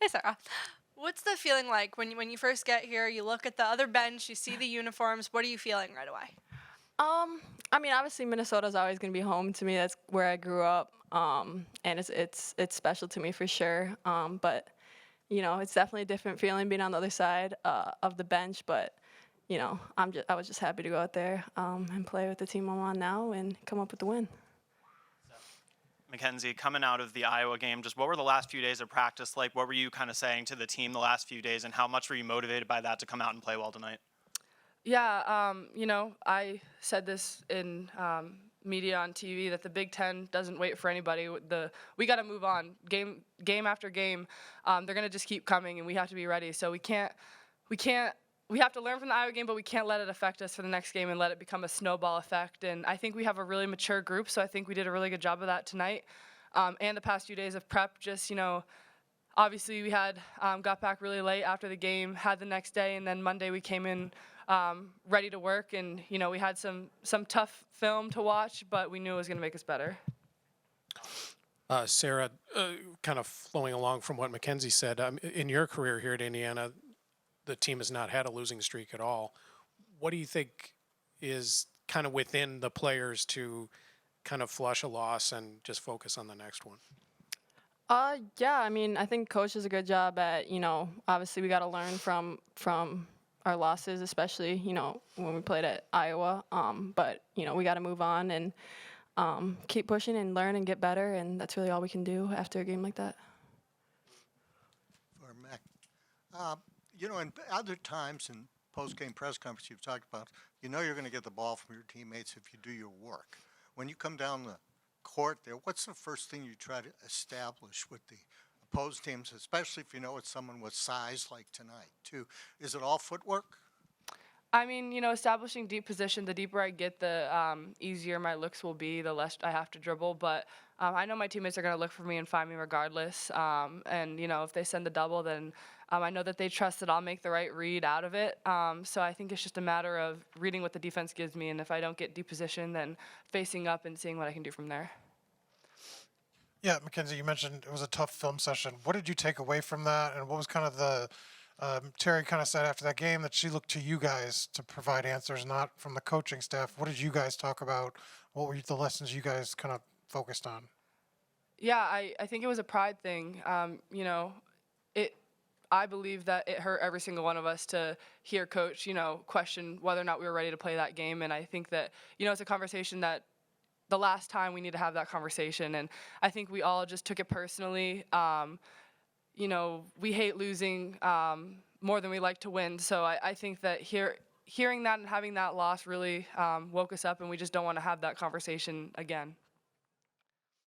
Hey, Sarah. What's the feeling like when you first get here? You look at the other bench, you see the uniforms. What are you feeling right away? Um, I mean, obviously Minnesota's always gonna be home to me. That's where I grew up, and it's special to me for sure. But it's definitely a different feeling being on the other side of the bench. But I was just happy to go out there and play with the team I'm on now and come up with the win. Mackenzie, coming out of the Iowa game, just what were the last few days of practice like? What were you kind of saying to the team the last few days, and how much were you motivated by that to come out and play well tonight? Yeah, I said this in media on TV that the Big Ten doesn't wait for anybody. We got to move on. Game after game, they're gonna just keep coming, and we have to be ready. So we can't. We have to learn from the Iowa game, but we can't let it affect us for the next game and let it become a snowball effect. And I think we have a really mature group, so I think we did a really good job of that tonight. And the past few days of prep, just obviously we had got back really late after the game, had the next day, and then Monday we came in ready to work, and we had some tough film to watch, but we knew it was going to make us better. Sara, kind of flowing along from what Mackenzie said, in your career here at Indiana, the team has not had a losing streak at all. What do you think is kind of within the players to kind of flush a loss and just focus on the next one? Yeah, I mean, I think coach does a good job at, obviously we got to learn from our losses, especially, when we played at Iowa. But, we got to move on and keep pushing and learn and get better, and that's really all we can do after a game like that. For Mac. In other times in post-game press conference you've talked about, you're going to get the ball from your teammates if you do your work. When you come down the court there, what's the first thing you try to establish with the opposed teams, especially if you know it's someone with size like tonight, too? Is it all footwork? I mean, establishing deep position, the deeper I get, the easier my looks will be, the less I have to dribble. But I know my teammates are going to look for me and find me regardless. And, if they send the double, then I know that they trust that I'll make the right read out of it. So I think it's just a matter of reading what the defense gives me. And if I don't get deep position, then facing up and seeing what I can do from there. Yeah, Mackenzie, you mentioned it was a tough film session. What did you take away from that, and what was kind of the Terry kind of said after that game that she looked to you guys to provide answers, not from the coaching staff. What did you guys talk about? What were the lessons you guys kind of focused on? Yeah, I think it was a pride thing. I believe that it hurt every single one of us to hear coach, question whether or not we were ready to play that game. And I think that, it's a conversation that the last time we need to have that conversation. And I think we all just took it personally. We hate losing more than we like to win. So I think that hearing that and having that loss really woke us up, and we just don't want to have that conversation again.